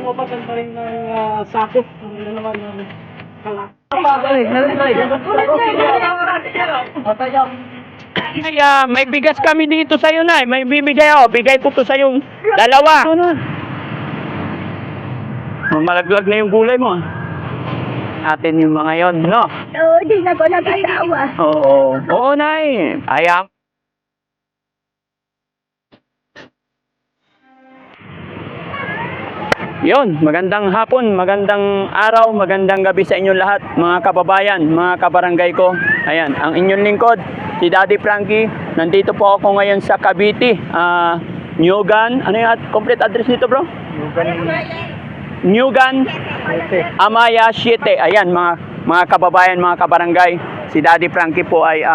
Pumapatan pa rin ng sakop. Ano naman ng kalak. Ay, may bigas kami dito sa'yo, Nay. May bibigay ako. Bigay ko to sa'yo dalawa. Malaglag na yung gulay mo. Atin yung mga yon, no? Oo, di na ko nag-asawa. Oo. Oo, Nay. Ayam. Yon, magandang hapon, magandang araw, magandang gabi sa inyong lahat, mga kababayan, mga kabarangay ko. Ayan, ang inyong lingkod, si Daddy Frankie. Nandito po ako ngayon sa Cavite, Nyugan. Ano yung complete address nito, bro? Nyugan, Amaya City. Ayan, mga kababayan, mga kabarangay. Si Daddy Frankie po ay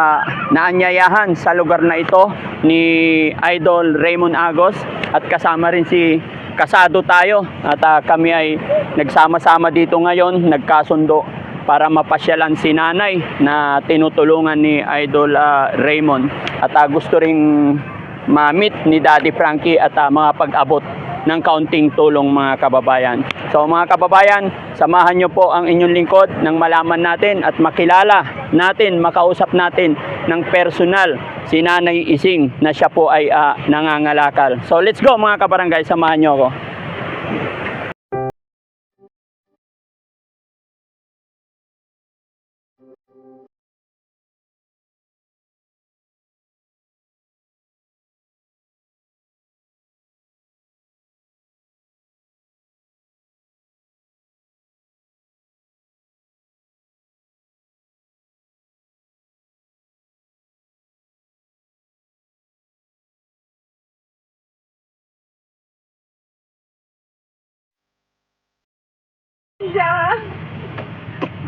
naanyayahan sa lugar na ito ni Idol Raymond Agos. At kasama rin si Kasado tayo. At kami ay nagsama-sama dito ngayon, nagkasundo para mapasyalan si nanay na tinutulungan ni Idol Raymond. At gusto ring ma-meet ni Daddy Frankie at mga pag-abot ng kaunting tulong, mga kababayan. So mga kababayan, samahan nyo po ang inyong lingkod nang malaman natin at makilala natin, makausap natin ng personal si Nanay Ising na siya po ay nangangalakal. So let's go, mga kabarangay, samahan nyo ako.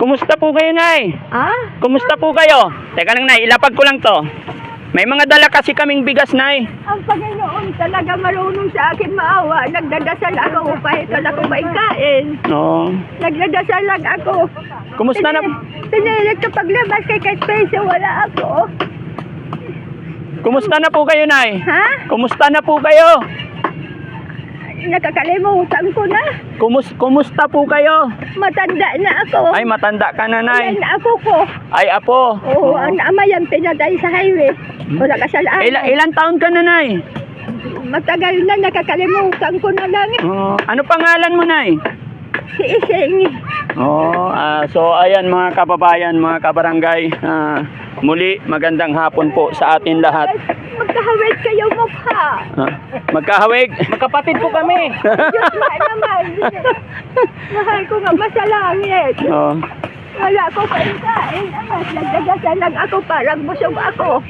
Kumusta po kayo, Nay? Kumusta po kayo? Teka lang, Nay, ilapag ko lang to. May mga dala kasi kaming bigas, Nay. Ang Panginoon talaga marunong sa akin maawa. Nagdadasal ako kahit wala ko maikain. Oo. Nagdadasal lang ako. Kumusta na? Pinilit ko paglabas kay kahit peso wala ako. Kumusta na po kayo, Nay? Ha? Kumusta na po kayo? Nakakalimutan ko na. Kumusta po kayo? Matanda na ako. Ay, matanda ka na, Nay. Yan ako ko. Ay, apo. Oo, ang ama yan pinatay sa highway. Wala kasalanan. Ilan taon ka na, Nay? Matagal na, nakakalimutan ko na lang. Ano pangalan mo, Nay? Si Ising. So ayan, mga kababayan, mga kabarangay, muli magandang hapon po sa atin lahat. Magkahawig kayo mukha. Magkahawig? Magkapatid po kami. Diyos na naman. Mahal ko nga masalangit. Wala ko kain. Nagdadasal lang ako, parang busog ako.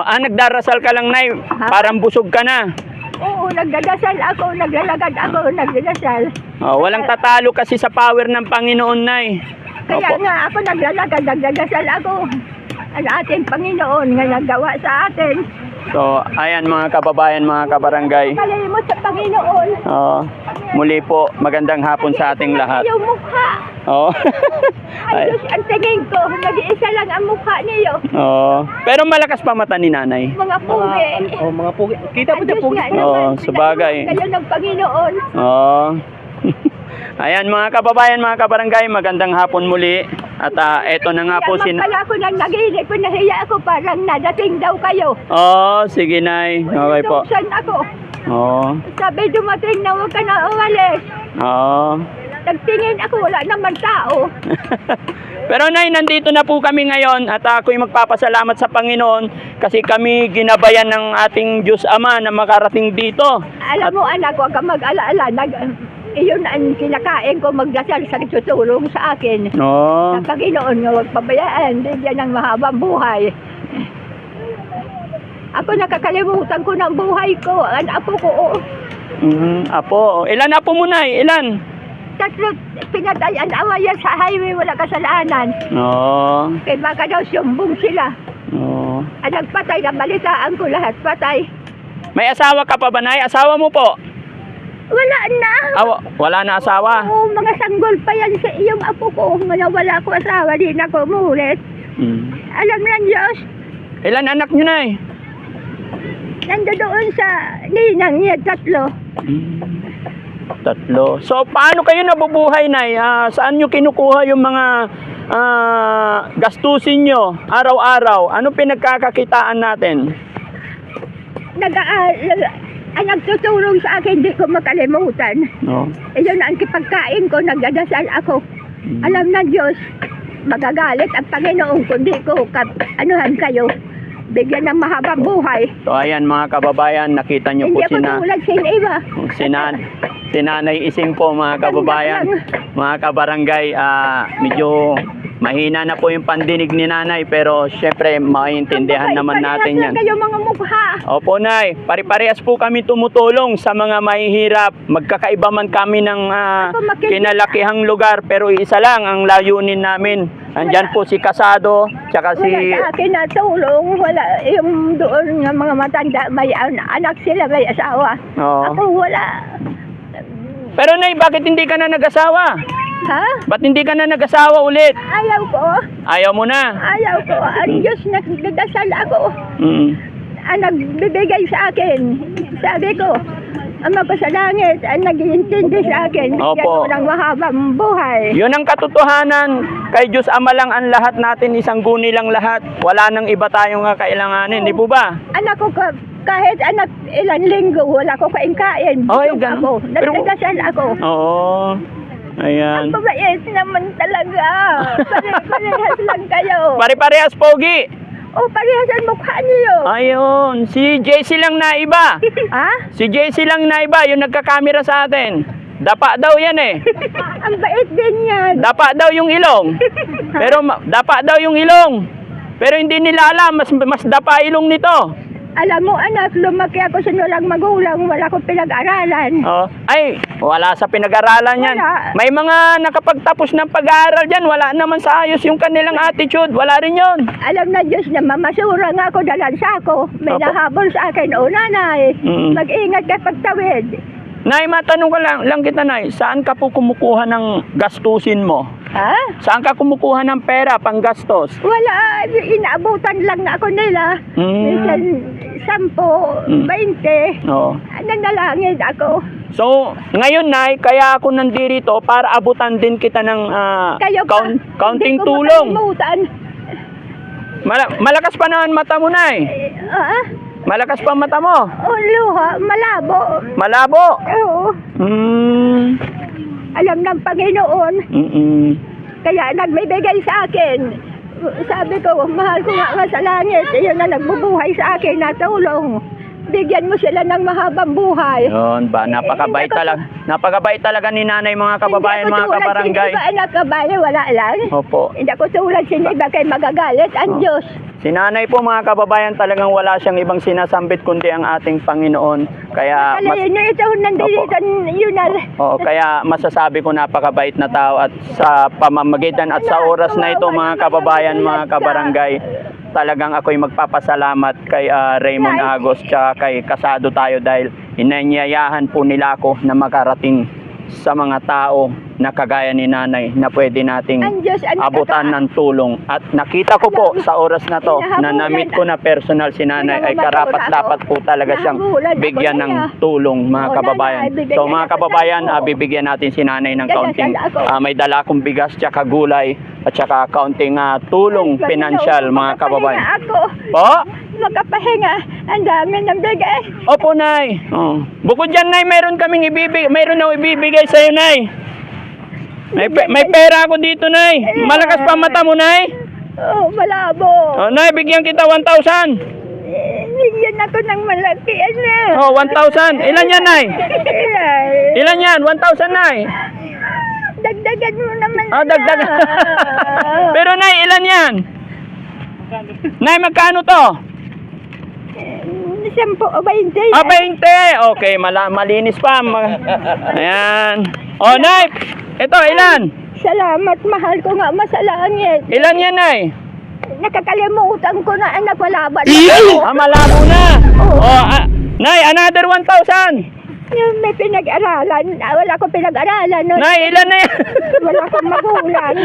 Nagdarasal ka lang, Nay. Parang busog ka na. Oo, nagdadasal ako, naglalagad ako, nagdadasal. Walang tatalo kasi sa power ng Panginoon, Nay. Kaya nga ako naglalagad, nagdadasal ako. Ang ating Panginoon nga nagawa sa atin. So, ayan, mga kababayan, mga kabarangay. Kalimot sa Panginoon. Muli po, magandang hapon sa ating lahat. Yung mukha. Ay, Diyos, ang tingin ko, nag-iisa lang ang mukha niyo. Pero malakas pa mata ni Nanay. Mga pugi. Mga pugi. Kita mo dyan pugi. Sabagay. Kayo ng Panginoon. Ayan, mga kababayan, mga kabarangay, magandang hapon muli. At eto na nga po Kaya ko nang nag-iinit ko, nahiya ako, parang nadating daw kayo. Sige, Nay. Okay po. Saan ako? Sabi dumating na huwag ka na umalis. Nagtingin ako, wala naman tao. Pero Nay, nandito na po kami ngayon at ako'y magpapasalamat sa Panginoon kasi kami ginabayan ng ating Diyos Ama na makarating dito. Alam mo anak, huwag ka mag-alaala. Iyon ang kinakain ko, magdasal sa tutulong sa akin. Sa Panginoon nga huwag pabayaan, bigyan ng mahabang buhay. Ako nakakalimutan ko ng buhay ko, ang apo ko. Apo, ilan apo mo, Nay? Ilan? 3 pinatay ang awaya sa highway, wala kasalanan. Kaya baka daw sumbong sila. Ang nagpatay, nabalitaan ko lahat, patay. May asawa ka pa ba, Nay? Asawa mo po? Wala na. Wala na asawa? Oo, mga sanggol pa yan sa iyong apo ko. Mga wala ko asawa, di na ko umulit. Alam ng Diyos. Ilan anak nyo, Nay? Nandoon sa ninang niya, 3. 3. So, paano kayo nabubuhay, Nay? Saan nyo kinukuha yung mga gastusin nyo araw-araw? Ano pinagkakakitaan natin? Ang nagtutulong sa akin, hindi ko makalimutan. No. Iyon ang kipagkain ko, nagdadasal ako. Alam na Diyos, magagalit ang Panginoon kung di ko anuhan kayo. Bigyan ng mahabang buhay. So, ayan mga kababayan, nakita nyo po Hindi ako tulad sa iba. si Nanay Ising po mga kababayan, mga kabarangay, medyo mahina na po yung pandinig ni Nanay, pero syempre maintindihan naman natin yan. Kayo mga mukha. Opo, Nay, pare-parehas po kami tumutulong sa mga mahihirap. Magkakaiba man kami ng kinalakihang lugar, pero isa lang ang layunin namin. Andyan po si Kasado, tsaka si... Wala sa akin na tulong. Wala yung doon ng mga matanda. May anak sila, may asawa. Oo. Ako wala. Pero Nay, bakit hindi ka na nag-asawa? Ha? Ba't hindi ka na nag-asawa ulit? Ayaw ko. Ayaw mo na? Ayaw ko. Ang Diyos nagdadasal ako. Mm. Ang nagbibigay sa akin. Sabi ko, Ama ko sa langit, ang nag-iintindi sa akin. Bigyan Opo. ko ng mahabang buhay. Yun ang katotohanan. Kay Diyos Ama lang ang lahat natin, isang guni lang lahat. Wala nang iba tayong kakailanganin, di po ba? Anak ko, kahit anak ilang linggo, wala ko kain-kain. Ay, Busog ganun. ako. Pero- Nagdadasal ako. Oo. Ayan. Ang babayet naman talaga. Parehas lang kayo. Pare-parehas pogi. O, parehas ang mukha niyo. Ayun. Si JC lang na iba. Ha? Si JC lang na iba, yung nagkakamera sa atin. Dapa daw yan eh. Ang bait din yan. Dapa daw yung ilong. Pero dapa daw yung ilong. Pero hindi nila alam, mas dapa ilong nito. Alam mo anak, lumaki ako sa walang magulang, wala akong pinag-aralan. Oh, ay, wala sa pinag-aralan yan. Wala. May mga nakapagtapos ng pag-aaral dyan, wala naman sa ayos yung kanilang attitude. Wala rin yon. Alam na Diyos na mamasura nga ako, dalansa ako. May Opo. nahabol sa akin, o nanay, Mm. mag-ingat ka pagtawid. Nay, matanong ko lang kita, Nay, saan ka po kumukuha ng gastusin mo? Ha? Saan ka kumukuha ng pera pang gastos? Wala, inaabutan lang ako nila. Minsan, 10, 20. Oo. Nanalangin ako. So, ngayon, Nay, kaya ako nandito para abutan din kita ng Kayo pa, counting hindi ko tulong. makalimutan. Malakas pa naman mata mo, Nay. Malakas pa mata mo. O, luha, malabo. Malabo. Oo, alam ng Panginoon. Kaya nagbibigay sa akin. Sabi ko, mahal ko nga sa langit. Iyon na nagbubuhay sa akin na tulong. Bigyan mo sila ng mahabang buhay. Yun ba, napakabait talaga. Napakabait talaga ni Nanay, mga kababayan, mga kabarangay. Hindi ako tulad anak kabayan, wala lang. Opo. Hindi ako tulad siniba kay magagalit ang Diyos. Si Nanay po, mga kababayan, talagang wala siyang ibang sinasambit kundi ang ating Panginoon. Kaya Kalayin nyo ito, nandito yun na. kaya masasabi ko napakabait na tao, at sa pamamagitan at sa oras na ito, mga kababayan, mga kabarangay, talagang ako'y magpapasalamat kay Raymond Agos tsaka kay Kasado tayo dahil inanyayahan po nila ako na makarating sa mga tao na kagaya ni Nanay na pwede nating Ang Diyos ang abutan ng tulong. At nakita ko po sa oras na to na na-meet ko na personal si Nanay, ay karapat-dapat po talaga siyang bigyan ng tulong, mga kababayan. So mga kababayan, bibigyan natin si Nanay ng kaunting, may dala akong bigas tsaka gulay at tsaka kaunting tulong pinansyal, mga kababayan. Ako, Po? makapahinga. Ang dami ng bigay. Opo, Nay. Oh. Bukod dyan, Nay, mayroon na ibibigay sa'yo, Nay. May pera ako dito, Nay. Malakas pa mata mo, Nay. Oh, malabo. Oh, Nay, bigyan kita 1,000. Bigyan ako ng malaki, ano. Oh, 1,000. Ilan yan, Nay? Ilan? Ilan yan? 1,000, Nay. Dagdagan mo naman. Oh, dagdagan. Pero, Nay, ilan yan? Nay, magkano to? 10 o 20. 20. Okay, malinis pa. Ayan. Oh, Nay. Ito, ilan? Salamat, mahal ko nga masalangit. Ilan yan, Nay? Nakakalimutan ko na anak, malaban. Malabo na. Oh, Nay, another 1,000. Yung may pinag-aralan. Wala akong pinag-aralan. No? Nay, ilan na yan? Wala akong magulang.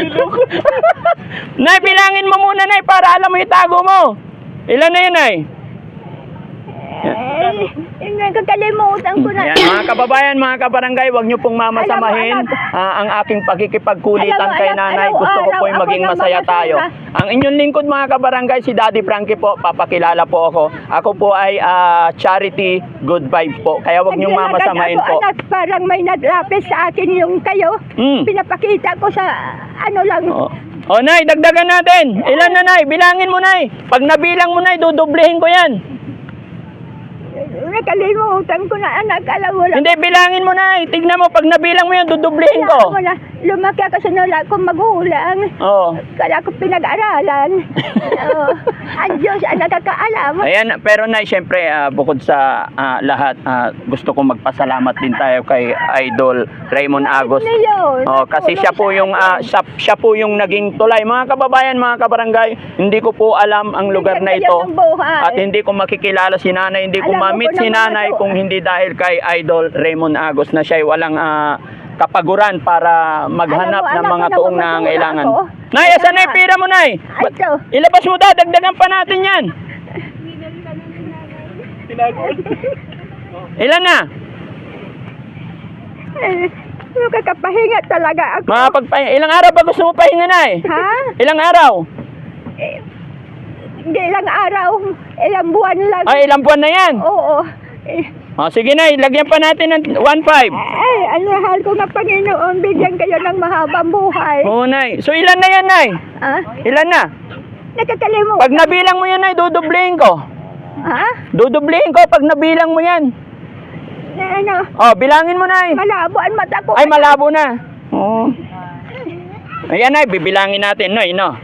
Nay, bilangin mo muna, Nay, para alam mo itago mo. Ilan na yan, Nay? Nakakalimutan ko na. Yan, mga kababayan, mga kabarangay, huwag niyo pong mamasamahin Alam mo, ang aking pakikipagkulitan Alam mo, kay anak, nanay. Gusto ko araw-araw po yung maging ako masaya naman tayo. masaya. Ang inyong lingkod, mga kabarangay, si Daddy Frankie po. Papakilala po ako. Ako po ay charity good vibes po. Kaya huwag niyong Naglalagan mamasamahin ako, po. Anak, parang may naglapis sa akin yung kayo. Pinapakita ko sa ano lang. Oh, Nay, dagdagan natin. Ilan na, Nay? Bilangin mo, Nay. Pag nabilang mo, Nay, dudublehin ko yan. Nakalimutan ko na, anak. Alam mo lang. Hindi, bilangin mo, Nay. Tignan mo, pag nabilang mo yan, dudublehin ko. Alam mo na, lumaki ako sa nula kong magulang. Oo. Kaya ako pinag-aralan. Ang Diyos ang nakakaalam. Ayan, pero Nay, syempre, bukod sa lahat, gusto kong magpasalamat din tayo kay Idol Raymond Agos. Oh, kasi siya po yung siya po yung naging tulay. Mga kababayan, mga kabarangay, hindi ko po alam ang lugar na ito. At hindi ko makikilala si Nanay, hindi ko Alam mo ma-meet po si naman Nanay ako. kung hindi dahil kay Idol Raymond Agos na siya ay walang kapaguran para maghanap Alam mo, ng anak, mga alam tuong mo, nangangailangan. ako. Nay, asan na yung pira mo, Nay? Ay, ito. Ilabas mo daw, dagdagan pa natin yan. Ilan na? Nakakapahinga talaga ako. Ilang araw ba gusto mo pahinga, Nay? Ha? Ilang araw? Hindi ilang araw, ilang buwan lang. Ay, ilang buwan na yan. Oo. O, sige, Nay, lagyan pa natin ng 1.5. Ay, ang mahal ko nga Panginoon, bigyan kayo ng mahabang buhay. Oo, Nay. So, ilan na yan, Nay? Ha? Ilan na? Nakakalimutan. Pag nabilang mo yan, Nay, dudublehin ko. Ha? Dudublehin ko pag nabilang mo yan. Ano? O, bilangin mo, Nay. Malabo ang mata ko. Ay, malabo na. Oo. Ayan, Nay, bibilangin natin, Nay, no?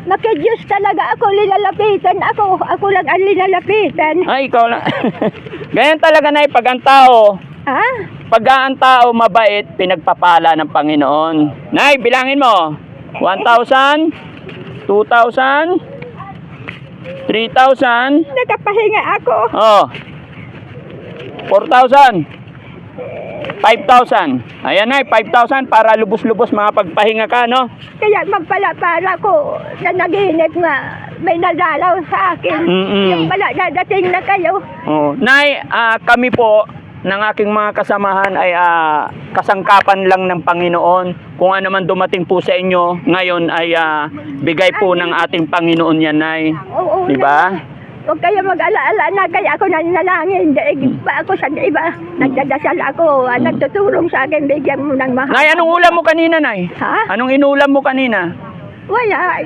Makidiyos talaga ako, linalapitan ako. Ako lang ang linalapitan. Ay, ikaw lang. Ganyan talaga, Nay, pag ang tao, Ha? pag ang tao mabait, pinagpapala ng Panginoon. Nay, bilangin mo. 1,000, 2,000, 3,000, Nakapahinga ako. oh, 4,000, 5,000. Ayan, Nay, 5,000 para lubos-lubos makapagpahinga ka, no? Kaya magpala-para ko na naginip nga may nadalaw sa akin. Yung pala dadating na kayo. Oh. Nay, kami po ng aking mga kasamahan ay kasangkapan lang ng Panginoon. Kung ano man dumating po sa inyo, ngayon ay bigay po ng ating Panginoon yan, Nay. Oo. Diba? Huwag kayo mag-alaala na kaya ako nanalangin. Daig pa ako sa iba. Nagdadasal ako. Nagtutulong sa akin. Bigyan mo ng mahal. Nay, anong ulam mo kanina, Nay? Ha? Anong inulam mo kanina? Wala.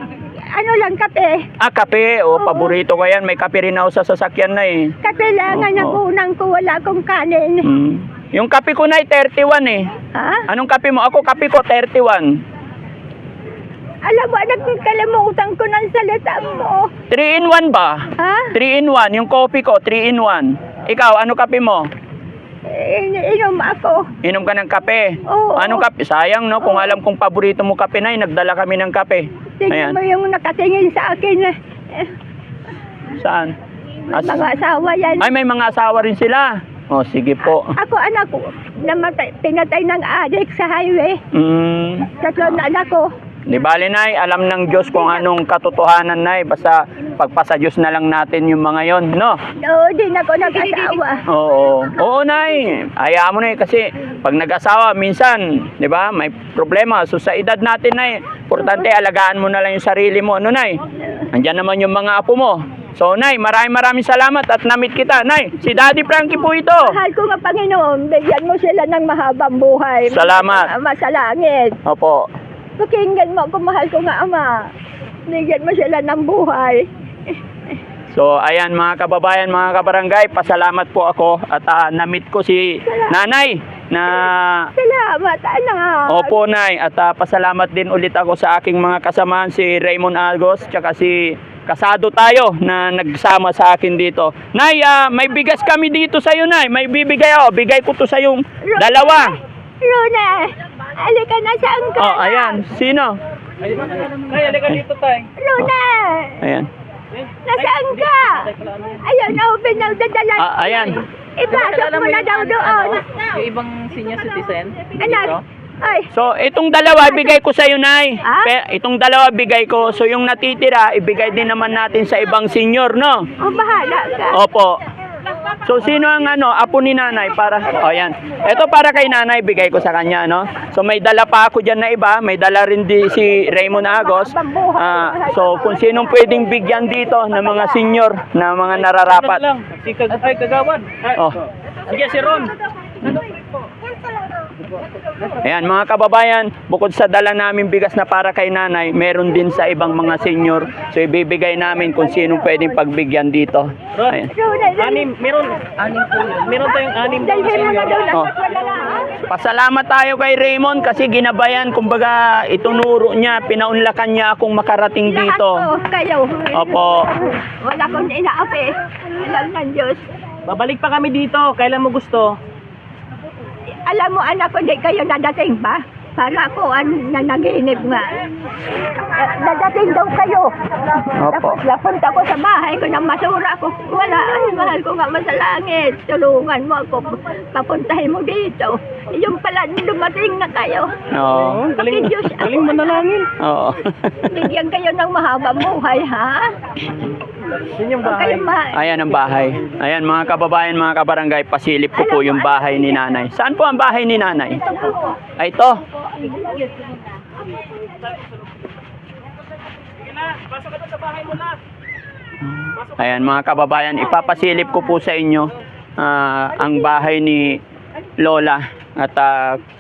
Ano lang kape. Kape. O, paborito ko yan. May kape rin ako sa sasakyan, Nay. Kape lang ang unang ko. Wala akong kanin. Yung kape ko, Nay, 31 eh. Ha? Anong kape mo? Ako, kape ko 31. Alam mo, nagkalimutan ko ng salita mo. 3-in-1 ba? Ha? 3-in-1. Yung coffee ko, 3-in-1. Ikaw, ano kape mo? Inom ako. Inom ka ng kape. Oo. Anong kape? Sayang, no? Kung alam kong paborito mo kape, Nay, nagdala kami ng kape. Tingnan Ayan. mo yung nakatingin sa akin. Saan? Mga asawa yan. Ay, may mga asawa rin sila. O, sige po. Ako anak ko, pinatay ng adik sa highway. Tatlo na anak ko. Di bali, Nay, alam ng Diyos kung anong katotohanan, Nay. Basta pagpasa Diyos na lang natin yung mga yon, no? Oo, di na ako nag-asawa. Oo. Oo, Nay. Hayaan mo, Nay, kasi pag nag-asawa, minsan, di ba, may problema. So, sa edad natin, Nay, importante, alagaan mo na lang yung sarili mo. Ano, Nay? Andyan naman yung mga apo mo. So, Nay, maraming salamat at namit kita. Nay, si Daddy Frankie po ito. Mahal ko nga, Panginoon, bigyan mo sila ng mahabang buhay. Salamat. Masalangit. Opo. Pakinggan mo ako, mahal ko nga, Ama. Bigyan mo sila ng buhay. So, ayan mga kababayan, mga kabarangay, pasalamat po ako at namit ko si Nanay na... Salamat, anak. Opo, Nay, at pasalamat din ulit ako sa aking mga kasamahan, si Raymond Agos, tsaka si Kasado tayo na nagsama sa akin dito. Nay, may bigas kami dito sa'yo, Nay. May bibigay ako. Bigay ko to sa yung dalawa. Rona, alika na saan ka? Oh, ayan. Sino? Nay, halika dito, tay. Rona, Ayan. nasaan ka? Ayun, open na dadala. Ayan. Ipasok mo na daw doon. Yung ibang senior citizen. Anak, Ay, So, itong dalawa, bigay ko sa'yo, Nay. Ah? Itong dalawa, bigay ko. So, yung natitira, ibigay din naman natin sa ibang senior, no? oh, bahala ka. Opo. So, sino ang apo ni nanay para... O, yan. Ito para kay nanay, bigay ko sa kanya, no? So, may dala pa ako dyan na iba. May dala rin si Raymond Agos. So, kung sinong pwedeng bigyan dito ng mga senior, na mga nararapat. lang. Si Kagawad. Oh. Sige, si Ron. Ayan, mga kababayan, bukod sa dala namin bigas na para kay nanay, meron din sa ibang mga senior. So, ibibigay namin kung sinong pwedeng pagbigyan dito. Ayan. Meron tayong anim na Dalhin mo na daw Oh. lahat, wala na. Pasalamat tayo kay Raymond kasi ginabayan, kumbaga itunuro niya, pinaunlakan niya akong makarating dito. Lahat po, kayo. Opo. Wala kong inaapi. Alam ng Diyos. Babalik pa kami dito. Kailan mo gusto? Alam mo, anak ko, di kayo nadating ba? Para ako na naginip nga. Nadating daw kayo. Opo. Tapos napunta ko sa bahay ko nang masura ko. Wala, ay mahal ko nga masalangit. Tulungan mo ako. Papuntahin mo dito. Yung pala dumating na kayo. Oo. Galing, Diyos ako. Galing manalangin. Oo. Bigyan kayo ng mahabang buhay, ha? Yun yung Huwag bahay. kayong Ayan ang bahay. Ayan, mga kababayan, mga kabarangay, pasilip ko po yung bahay ni nanay. Saan po ang bahay ni nanay? Ay, ito. Pasok ka sa bahay mo na. Ayan, mga kababayan, ipapasilip ko po sa inyo ang bahay ni Lola. At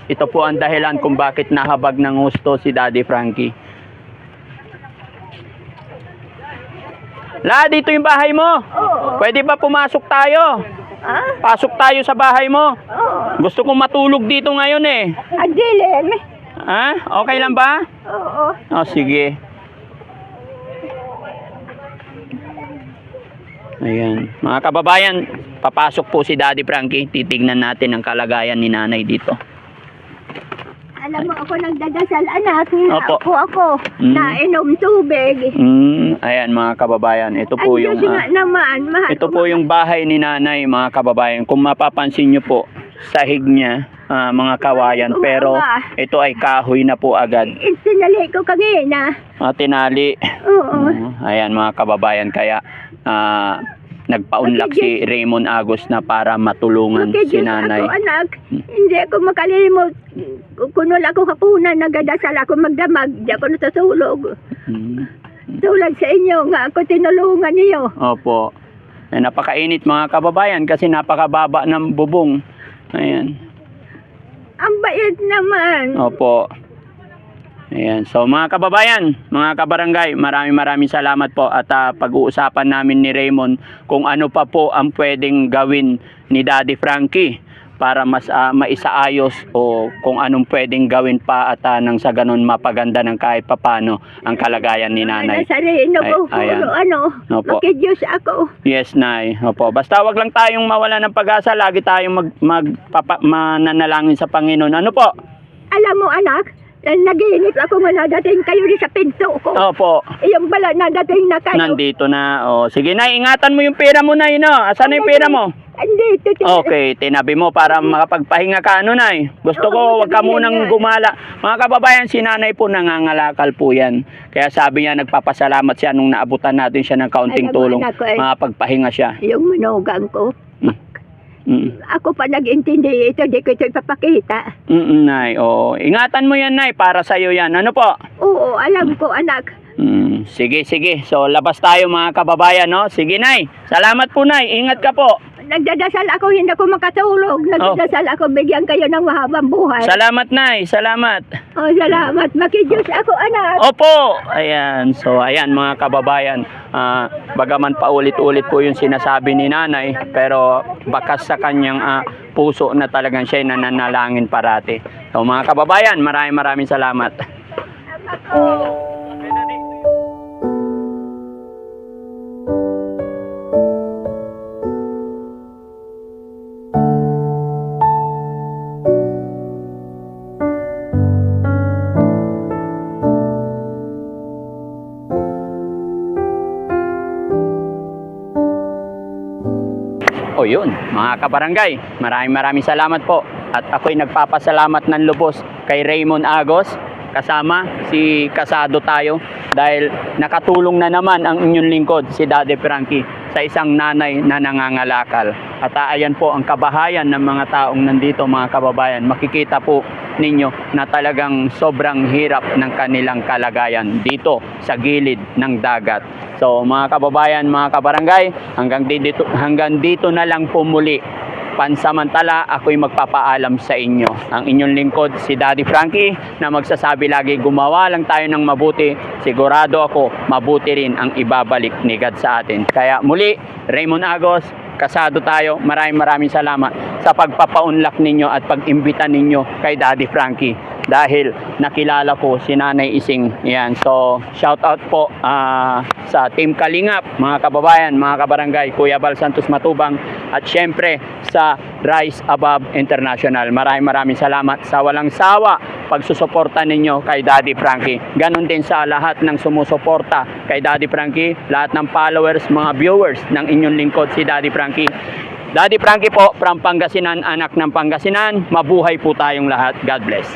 ito po ang dahilan kung bakit nahabag ng husto si Daddy Frankie. La, dito yung bahay mo. Oo. Pwede ba pumasok tayo? Ha? Pasok tayo sa bahay mo. Oo. Gusto kong matulog dito ngayon eh. Ang dilim. Ha? Okay lang ba? Oo. Oh, sige. Ayan. Mga kababayan, papasok po si Daddy Frankie. Titignan natin ang kalagayan ni nanay dito. Alam mo, ako nagdadasal, anak. Opo. Ako. Mm. Nainom tubig. Ayan, mga kababayan. Ito Ang po yung... Diyos nga naman. Mahal Ito ko po yung bahay ni nanay, mga kababayan. Kung mapapansin nyo po, sahig niya, mga kawayan. Pero ito ay kahoy na po agad. Sinali ko kanina. Tinali. Oo. Ayan, mga kababayan. Kaya nagpaunlak si Raymond Agos na para matulungan Okay, si Diyos nanay. ako, anak. Hindi ako makalimot. Kunol ako kapunan, nagdadasal ako magdamag. Di ako natutulog. Mm. Tulad sa inyo nga ako tinulungan niyo. Opo. Napakainit, mga kababayan, kasi napakababa ng bubong. Ayan. Ang bait naman. Opo. Ayan. So, mga kababayan, mga kabarangay, maraming salamat po at pag-uusapan namin ni Raymond kung ano pa po ang pwedeng gawin ni Daddy Frankie para mas maisaayos o kung anong pwedeng gawin pa at nang sa ganun mapaganda ng kahit papano ang kalagayan ni nanay. Sarino ko, ayan. Opo. Makidiyos ako. Yes, Nay. Opo. Basta wag lang tayong mawala ng pag-asa. Lagi tayong mananalangin sa Panginoon. Ano po? Alam mo, anak, naginip ako nga nadating kayo rin sa pinto ko. Opo. Yung bala nadating na kayo. Nandito na. O, sige, Nay. Ingatan mo yung pera mo, Nay. No? Asan na yung pera mo? Andito. Okay, tinabi mo para makapagpahinga ka, ano, Nay? Gusto ko, wag ka munang gumala. Mga kababayan, si nanay po nangangalakal po yan. Kaya sabi niya, nagpapasalamat siya nung naabutan natin siya ng kaunting Alam mo, tulong. anak ko, Makapagpahinga siya. Yung manugang ko. Mm. Ako pa nag-intindi ito, di ko ito ipapakita. Nay. O, ingatan mo yan, Nay. Para sa'yo yan. Ano po? Oo, alam ko, anak. Sige. So, labas tayo, mga kababayan, no? Sige, Nay. Salamat po, Nay. Ingat ka po. Nagdadasal ako, hindi ako makatulog. Nagdadasal ako, bigyan kayo ng mahabang buhay. Salamat, Nay. Salamat. Oh, salamat. Makidiyos ako, anak. Opo! Ayan. So, ayan, mga kababayan. Bagaman paulit-ulit po yung sinasabi ni nanay, pero bakas sa kanyang puso na talagang siya nananalangin parati. So, mga kababayan, maraming salamat. O yun, mga kabarangay, maraming salamat po. At ako'y nagpapasalamat ng lubos kay Raymond Agos, kasama si Kasado tayo, dahil nakatulong na naman ang inyong lingkod, si Daddy Frankie, sa isang nanay na nangangalakal. At ayan po ang kabahayan ng mga taong nandito, mga kababayan. Makikita po ninyo na talagang sobrang hirap ng kanilang kalagayan dito sa gilid ng dagat. So mga kababayan, mga kabarangay, hanggang dito na lang po muli. Pansamantala, ako'y magpapaalam sa inyo. Ang inyong lingkod, si Daddy Frankie, na magsasabi lagi, gumawa lang tayo ng mabuti. Sigurado ako, mabuti rin ang ibabalik ni God sa atin. Kaya muli, Raymond Agos, Kasado tayo. Maraming salamat sa pagpapaunlak ninyo at pag-imbita ninyo kay Daddy Frankie. Dahil nakilala ko si Nanay Ising. Yan. So, shout out po sa Team Kalingap, mga kababayan, mga kabarangay, Kuya Bal Santos Matubang, at syempre sa Rise Above International. Maraming salamat sa walang sawa pagsusuporta ninyo kay Daddy Frankie. Ganon din sa lahat ng sumusuporta kay Daddy Frankie, lahat ng followers, mga viewers ng inyong lingkod, si Daddy Frankie. Daddy Frankie po, from Pangasinan, anak ng Pangasinan. Mabuhay po tayong lahat. God bless.